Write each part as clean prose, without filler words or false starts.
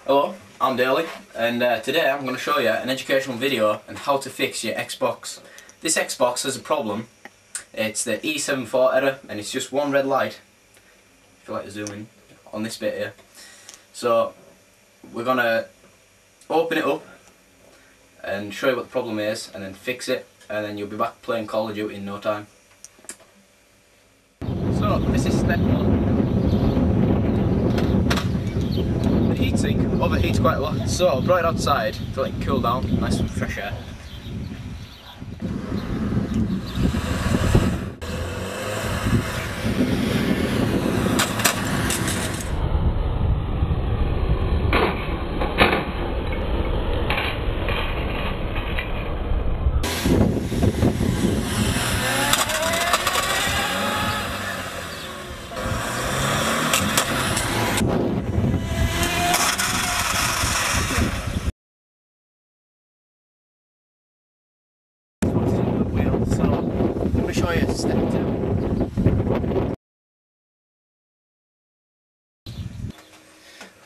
Hello, I'm Daly, and today I'm going to show you an educational video on how to fix your Xbox. This Xbox has a problem. It's the E74 error, and it's just one red light. If you like to zoom in on this bit here. So we're going to open it up and show you what the problem is, and then fix it, and then you'll be back playing Call of Duty in no time. So this is step one. The heatsink overheats quite a lot, so I brought it outside to let it cool down, nice and fresh air. Show you step two.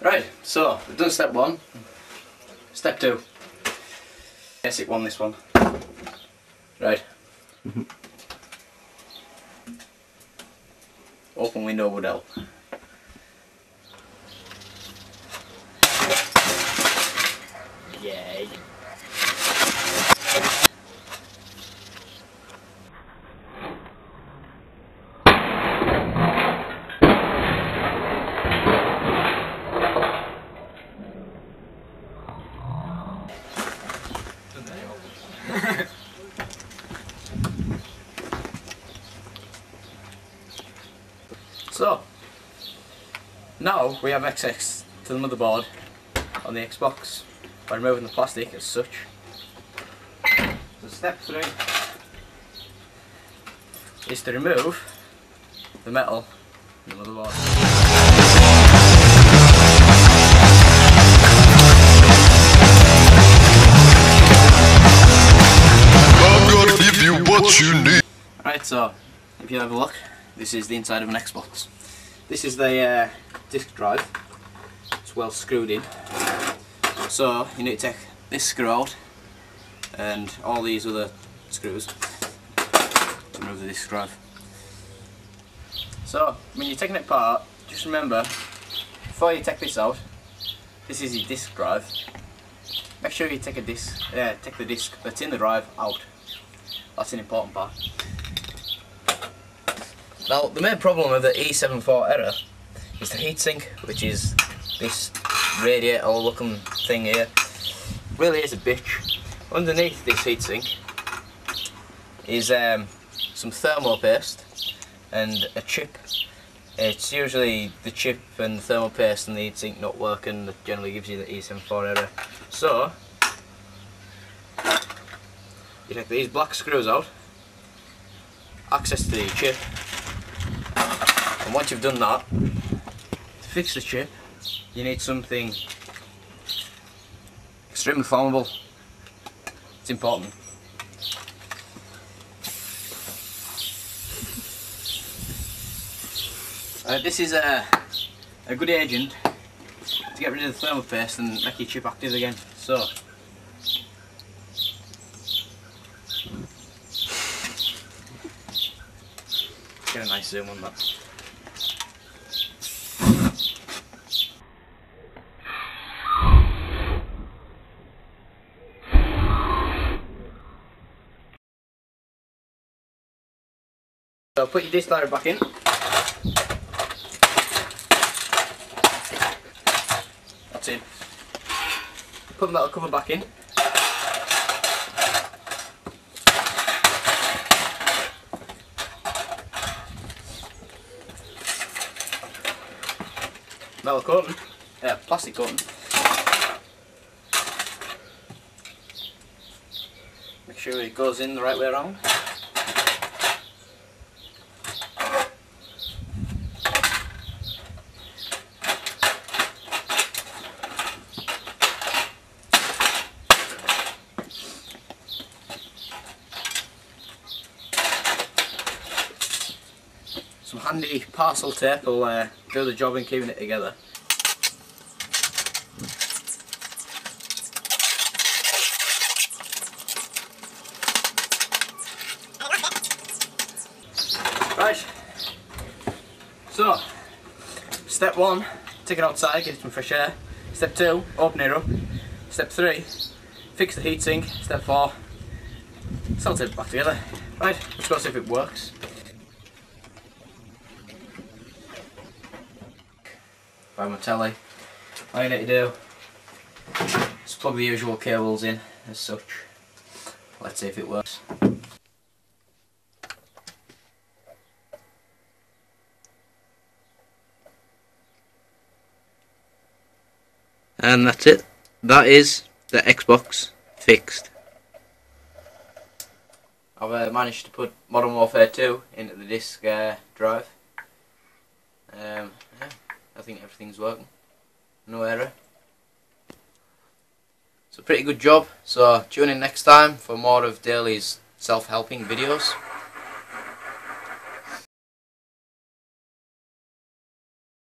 Right, so we've done step one. Step two. Basic one, this one. Right. Open window would help. Yay. So, now we have access to the motherboard on the Xbox by removing the plastic as such. So step 3 is to remove the metal from the motherboard. Right, so if you have a look, this is the inside of an Xbox. This is the disk drive. It's well screwed in. So you need to take this screw out and all these other screws to remove the disk drive. So when you're taking it apart, just remember, before you take this out, this is your disk drive. Make sure you take the disk that's in the drive out. That's an important part. Now, the main problem with the E74 error is the heatsink, which is this radiator looking thing here. Really is a bitch. Underneath this heatsink is some thermal paste and a chip. It's usually the chip and the thermal paste and the heatsink not working that generally gives you the E74 error. So, you take these black screws out, access to the chip, and once you've done that, to fix the chip, you need something extremely flammable. It's important. This is a good agent to get rid of the thermal paste and make your chip active again. So, get a nice zoom on that. So put your disk drive back in. That's in. Put the metal cover back in. Metal coating, plastic coating. Make sure it goes in the right way around. Some handy parcel tape will do the job in keeping it together. Right, so step 1, take it outside, get it some fresh air. Step 2, open it up. Step 3, fix the heatsink. Step 4, salt it back together. Right, let's go see if it works. By my telly, all you need to do is plug the usual cables in as such. Let's see if it works. And that's it. That is the Xbox fixed. I've managed to put Modern Warfare 2 into the disk drive. Yeah, I think everything's working. No error. It's a pretty good job. So tune in next time for more of Daly's self-helping videos.